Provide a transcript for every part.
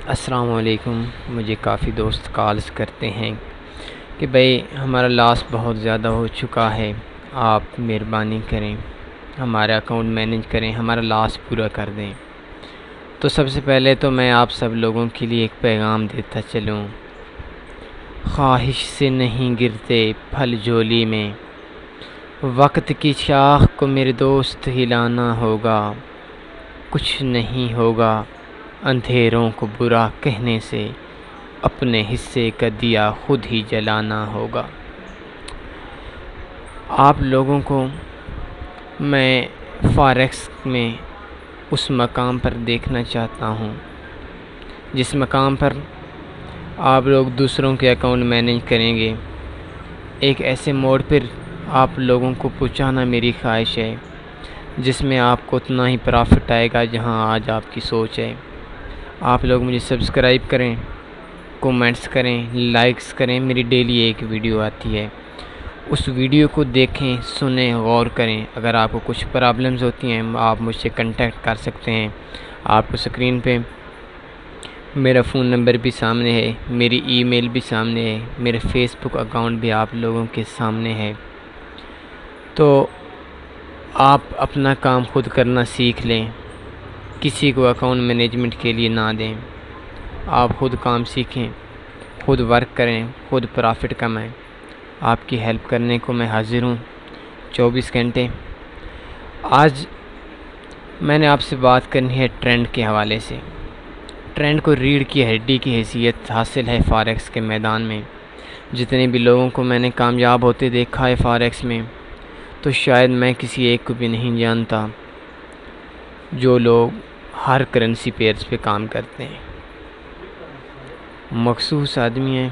السلام علیکم۔ مجھے کافی دوست کالز کرتے ہیں کہ بھائی ہمارا لاس بہت زیادہ ہو چکا ہے، آپ مہربانی کریں ہمارا اکاؤنٹ مینیج کریں، ہمارا لاس پورا کر دیں۔ تو سب سے پہلے تو میں آپ سب لوگوں کے لیے ایک پیغام دیتا چلوں، خواہش سے نہیں گرتے پھل جھولی میں، وقت کی شاخ کو میرے دوست ہلانا ہوگا، کچھ نہیں ہوگا اندھیروں کو برا کہنے سے، اپنے حصے کا دیا خود ہی جلانا ہوگا۔ آپ لوگوں کو میں فاریکس میں اس مقام پر دیکھنا چاہتا ہوں جس مقام پر آپ لوگ دوسروں کے اکاؤنٹ مینیج کریں گے۔ ایک ایسے موڈ پر آپ لوگوں کو پہنچانا میری خواہش ہے جس میں آپ کو اتنا ہی پرافٹ آئے گا جہاں آج آپ کی سوچ ہے۔ آپ لوگ مجھے سبسکرائب کریں، کومنٹس کریں، لائکس کریں۔ میری ڈیلی ایک ویڈیو آتی ہے، اس ویڈیو کو دیکھیں، سنیں، غور کریں۔ اگر آپ کو کچھ پرابلمز ہوتی ہیں آپ مجھ سے کنٹیکٹ کر سکتے ہیں۔ آپ کو سکرین پہ میرا فون نمبر بھی سامنے ہے، میری ای میل بھی سامنے ہے، میرے فیس بک اکاؤنٹ بھی آپ لوگوں کے سامنے ہے۔ تو آپ اپنا کام خود کرنا سیکھ لیں، کسی کو اکاؤنٹ مینجمنٹ کے لیے نہ دیں۔ آپ خود کام سیکھیں، خود ورک کریں، خود پرافٹ کمائیں۔ آپ کی ہیلپ کرنے کو میں حاضر ہوں 24 گھنٹے۔ آج میں نے آپ سے بات کرنی ہے ٹرینڈ کے حوالے سے۔ ٹرینڈ کو ریڑھ کی ہڈی کی حیثیت حاصل ہے فاریکس کے میدان میں۔ جتنے بھی لوگوں کو میں نے کامیاب ہوتے دیکھا ہے فاریکس میں، تو شاید میں کسی ایک کو بھی نہیں جانتا جو لوگ ہر کرنسی پیئرز پہ کام کرتے ہیں۔ مخصوص آدمی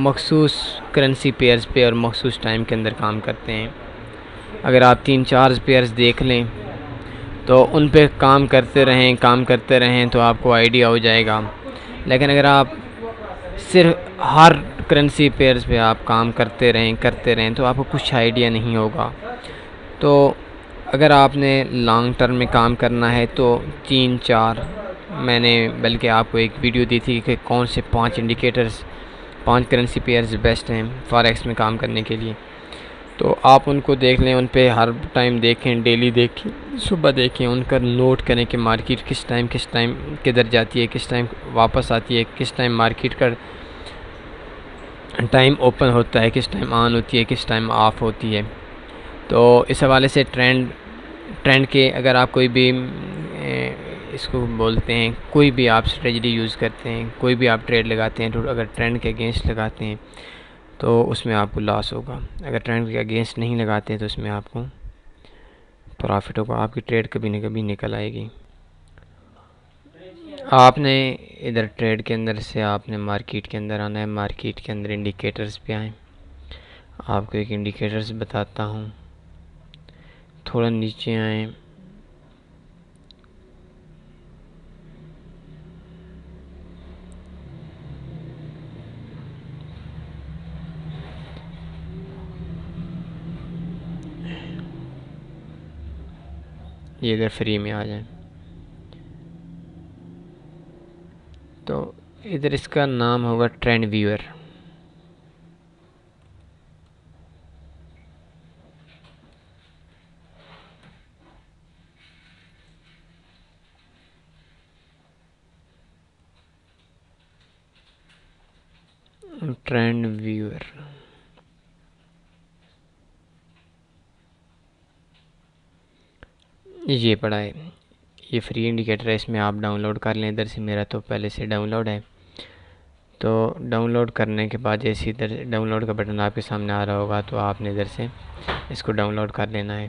مخصوص کرنسی پیئرز پہ اور مخصوص ٹائم کے اندر کام کرتے ہیں۔ اگر آپ 3-4 پیئرز دیکھ لیں تو ان پہ کام کرتے رہیں تو آپ کو آئیڈیا ہو جائے گا۔ لیکن اگر آپ صرف ہر کرنسی پیئرز پہ آپ کام کرتے رہیں تو آپ کو کچھ آئیڈیا نہیں ہوگا۔ تو اگر آپ نے لانگ ٹرم میں کام کرنا ہے تو 3-4 میں نے بلکہ آپ کو ایک ویڈیو دی تھی کہ کون سے 5 کرنسی پیئرز بیسٹ ہیں فاریکس میں کام کرنے کے لیے۔ تو آپ ان کو دیکھ لیں، ان پہ ہر ٹائم دیکھیں، ڈیلی دیکھیں، صبح دیکھیں، ان کا نوٹ کریں کہ مارکیٹ کس ٹائم کدھر جاتی ہے، کس ٹائم واپس آتی ہے، کس ٹائم مارکیٹ کا ٹائم اوپن ہوتا ہے، کس ٹائم آن ہوتی ہے، کس ٹائم آف ہوتی ہے۔ تو اس حوالے سے ٹرینڈ کے اگر آپ کوئی بھی اس کو بولتے ہیں، کوئی بھی آپ اسٹریٹجی یوز کرتے ہیں، کوئی بھی آپ ٹریڈ لگاتے ہیں، تو اگر ٹرینڈ کے اگینسٹ لگاتے ہیں تو اس میں آپ کو لاس ہوگا۔ اگر ٹرینڈ کے اگینسٹ نہیں لگاتے ہیں تو اس میں آپ کو پرافٹ ہوگا، آپ کی ٹریڈ کبھی نہ کبھی نکل آئے گی۔ آپ نے ادھر ٹریڈ کے اندر سے آپ نے مارکیٹ کے اندر آنا ہے، مارکیٹ کے اندر انڈیکیٹرز پہ آئیں۔ آپ کو ایک انڈیکیٹرز بتاتا ہوں، تھوڑا نیچے آئیں، یہ ادھر فری میں آ جائیں تو ادھر اس کا نام ہوگا ٹرینڈ ویور۔ ٹرینڈ ویور یہ پڑا ہے، یہ فری انڈیکیٹر ہے، اس میں آپ ڈاؤن لوڈ کر لیں۔ ادھر سے میرا تو پہلے سے ڈاؤن لوڈ ہے، تو ڈاؤن لوڈ کرنے کے بعد جیسے ادھر ڈاؤن لوڈ کا بٹن آپ کے سامنے آ رہا ہوگا تو آپ نے ادھر سے اس کو ڈاؤن لوڈ کر لینا ہے۔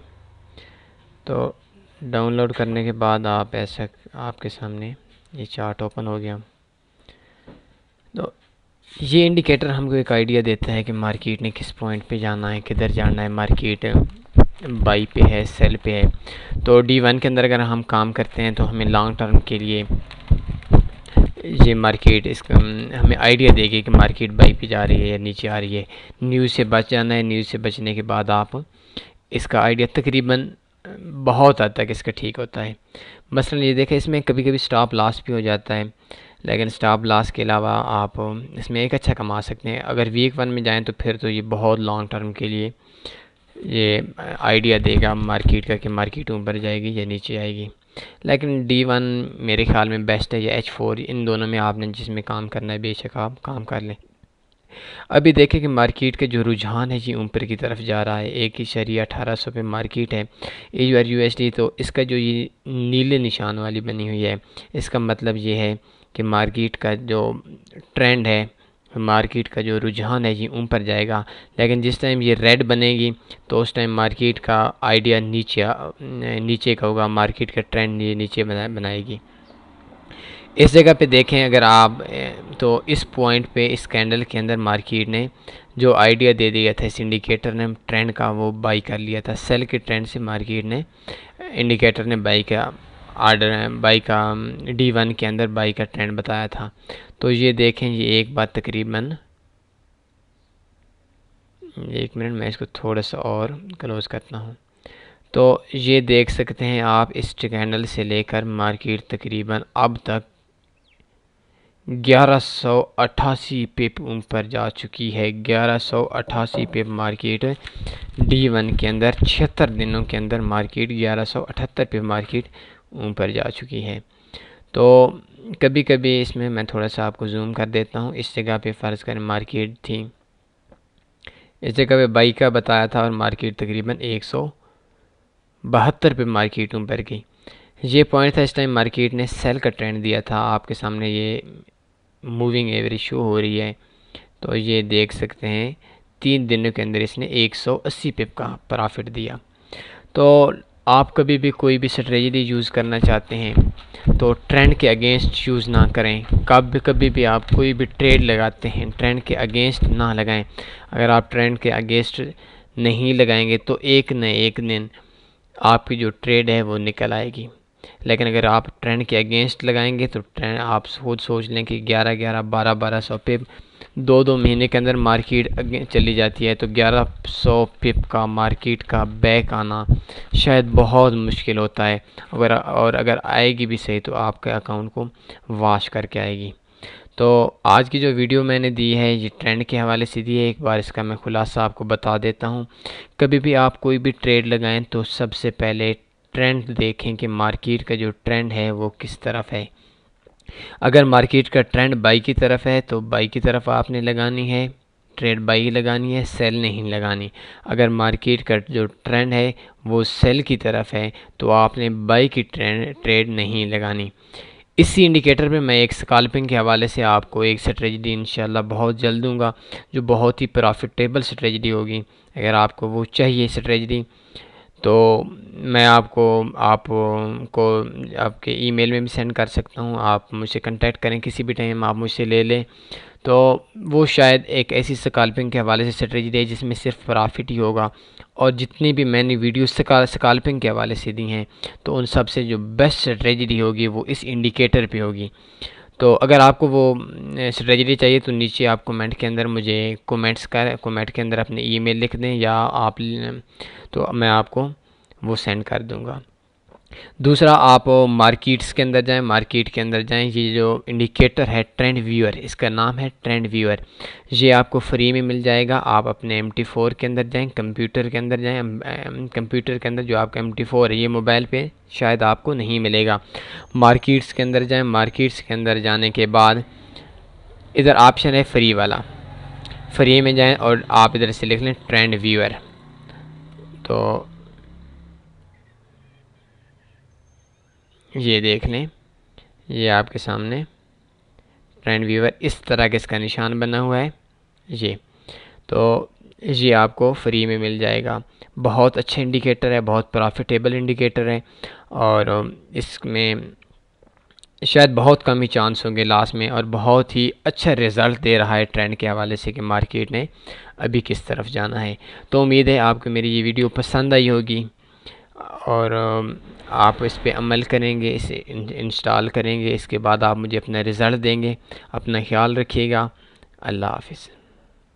تو ڈاؤن لوڈ کرنے کے بعد آپ کے سامنے یہ چارٹ اوپن ہو گیا۔ تو یہ انڈیکیٹر ہم کو ایک آئیڈیا دیتا ہے کہ مارکیٹ نے کس پوائنٹ پہ جانا ہے، کدھر جانا ہے، مارکیٹ بائی پہ ہے، سیل پہ ہے۔ تو D1 کے اندر اگر ہم کام کرتے ہیں تو ہمیں لانگ ٹرم کے لیے یہ مارکیٹ ہمیں آئیڈیا دے گی کہ مارکیٹ بائی پہ جا رہی ہے یا نیچے آ رہی ہے۔ نیوز سے بچ جانا ہے، نیوز سے بچنے کے بعد آپ اس کا آئیڈیا تقریباً بہت حد تک اس کا ٹھیک ہوتا ہے۔ مثلا یہ دیکھیں اس میں کبھی کبھی سٹاپ لاس بھی ہو جاتا ہے، لیکن سٹاپ لاس کے علاوہ آپ اس میں ایک اچھا کما سکتے ہیں۔ اگر ویک 1 میں جائیں تو پھر تو یہ بہت لانگ ٹرم کے لیے یہ آئیڈیا دے گا مارکیٹ کا کہ مارکیٹ اوپر جائے گی یا نیچے آئے گی۔ لیکن D1 میرے خیال میں بیسٹ ہے، یا H4، ان دونوں میں آپ نے جس میں کام کرنا ہے بے شک آپ کام کر لیں۔ ابھی دیکھیں کہ مارکیٹ کے جو رجحان ہے یہ اوپر کی طرف جا رہا ہے، 1.1800 پہ مارکیٹ ہے AUD، تو اس کا جو یہ نیلے نشان والی بنی ہوئی ہے، اس کا مطلب یہ ہے کہ مارکیٹ کا جو ٹرینڈ ہے، مارکیٹ کا جو رجحان ہے یہ اوپر جائے گا۔ لیکن جس ٹائم یہ ریڈ بنے گی تو اس ٹائم مارکیٹ کا آئیڈیا نیچے کا ہوگا، مارکیٹ کا ٹرینڈ یہ نیچے بنائے گی۔ اس جگہ پہ دیکھیں اگر آپ تو اس پوائنٹ پہ اس کینڈل کے اندر مارکیٹ نے جو آئیڈیا دے دیا تھا، اس انڈیکیٹر نے ٹرینڈ کا وہ بائی کر لیا تھا، سیل کے ٹرینڈ سے مارکیٹ نے انڈیکیٹر نے بائی کا D1 کے اندر بائی کا ٹرینڈ بتایا تھا۔ تو یہ دیکھیں یہ ایک بات تقریباً، ایک منٹ میں اس کو تھوڑا سا اور کلوز کرتا ہوں، تو یہ دیکھ سکتے ہیں آپ اس کینڈل سے لے کر مارکیٹ تقریباً اب تک 1188 پپ اوپر جا چکی ہے۔ 1188 پپ مارکیٹ D1 کے اندر 76 دنوں کے اندر مارکیٹ 1178 پپ مارکیٹ اوپر جا چکی ہے۔ تو کبھی کبھی اس میں تھوڑا سا آپ کو زوم کر دیتا ہوں، اس جگہ پہ فرض کریں مارکیٹ تھی، اس جگہ پہ بائی کا بتایا تھا اور مارکیٹ تقریباً 172 پہ مارکیٹ اوپر کی، یہ پوائنٹ تھا۔ اس ٹائم مارکیٹ نے سیل کا ٹرینڈ دیا تھا، آپ کے سامنے یہ موونگ ایوریج شو ہو رہی ہے، تو یہ دیکھ سکتے ہیں 3 دنوں کے اندر اس نے 180 پپ کا پرافٹ دیا۔ تو آپ کبھی بھی کوئی بھی اسٹریٹجی یوز کرنا چاہتے ہیں تو ٹرینڈ کے اگینسٹ یوز نہ کریں، کبھی بھی آپ کوئی بھی ٹریڈ لگاتے ہیں ٹرینڈ کے اگینسٹ نہ لگائیں۔ اگر آپ ٹرینڈ کے اگینسٹ نہیں لگائیں گے تو ایک نہ ایک دن آپ کی جو ٹریڈ ہے وہ نکل آئے گی، لیکن اگر آپ ٹرینڈ کے اگینسٹ لگائیں گے تو ٹرینڈ آپ خود سوچ لیں کہ 1200 پپ 2 مہینے کے اندر مارکیٹ چلی جاتی ہے، تو 1100 پپ کا مارکیٹ کا بیک آنا شاید بہت مشکل ہوتا ہے، اور اگر آئے گی بھی صحیح تو آپ کے اکاؤنٹ کو واش کر کے آئے گی۔ تو آج کی جو ویڈیو میں نے دی ہے یہ ٹرینڈ کے حوالے سے دی ہے، ایک بار اس کا میں خلاصہ آپ کو بتا دیتا ہوں۔ کبھی بھی آپ کوئی بھی ٹریڈ لگائیں تو سب سے پہلے ٹرینڈ دیکھیں کہ مارکیٹ کا جو ٹرینڈ ہے وہ کس طرف ہے۔ اگر مارکیٹ کا ٹرینڈ بائی کی طرف ہے تو بائی کی طرف آپ نے لگانی ہے، ٹریڈ بائی لگانی ہے، سیل نہیں لگانی۔ اگر مارکیٹ کا جو ٹرینڈ ہے وہ سیل کی طرف ہے تو آپ نے بائی کی ٹریڈ نہیں لگانی۔ اسی انڈیکیٹر پہ میں ایک اسکالپنگ کے حوالے سے آپ کو ایک اسٹریٹجی انشاءاللہ بہت جلد دوں گا جو بہت ہی پرافٹیبل اسٹریٹجی ہوگی۔ اگر آپ کو وہ چاہیے اسٹریٹجی تو میں آپ کو آپ کے ای میل میں بھی سینڈ کر سکتا ہوں، آپ مجھ سے کنٹیکٹ کریں کسی بھی ٹائم، آپ مجھ سے لے لیں۔ تو وہ شاید ایک ایسی اسکالپنگ کے حوالے سے اسٹریٹجی دے جس میں صرف پرافٹ ہی ہوگا، اور جتنی بھی میں نے ویڈیو اسکالپنگ کے حوالے سے دی ہیں تو ان سب سے جو بیسٹ اسٹریٹجی ہوگی وہ اس انڈیکیٹر پہ ہوگی۔ تو اگر آپ کو وہ اسٹریٹجی چاہیے تو نیچے آپ کمنٹ کے اندر مجھے کمنٹ کے اندر اپنے ای میل لکھ دیں، یا آپ تو میں آپ کو وہ سینڈ کر دوں گا۔ دوسرا، آپ مارکیٹ کے اندر جائیں، یہ جو انڈیکیٹر ہے ٹرینڈ ویور، اس کا نام ہے ٹرینڈ ویور، یہ آپ کو فری میں مل جائے گا۔ آپ اپنے MT4 کے اندر جائیں، کمپیوٹر کے اندر جو آپ کا MT4 ہے، یہ موبائل پہ شاید آپ کو نہیں ملے گا۔ مارکیٹس کے اندر جائیں، مارکیٹس کے اندر جانے کے بعد ادھر آپشن ہے فری والا، فری میں جائیں اور آپ ادھر سے لکھ لیں ٹرینڈ ویور، تو یہ دیکھ لیں، یہ آپ کے سامنے ٹرینڈ ویور اس طرح کے اس کا نشان بنا ہوا ہے، تو یہ آپ کو فری میں مل جائے گا۔ بہت اچھا انڈیکیٹر ہے، بہت پرافٹیبل انڈیکیٹر ہے، اور اس میں شاید بہت کم ہی چانس ہوں گے لاس میں، اور بہت ہی اچھا رزلٹ دے رہا ہے ٹرینڈ کے حوالے سے کہ مارکیٹ نے ابھی کس طرف جانا ہے۔ تو امید ہے آپ کو میری یہ ویڈیو پسند آئی ہوگی، اور آپ اس پہ عمل کریں گے، اسے انسٹال کریں گے، اس کے بعد آپ مجھے اپنا رزلٹ دیں گے۔ اپنا خیال رکھیے گا، اللہ حافظ۔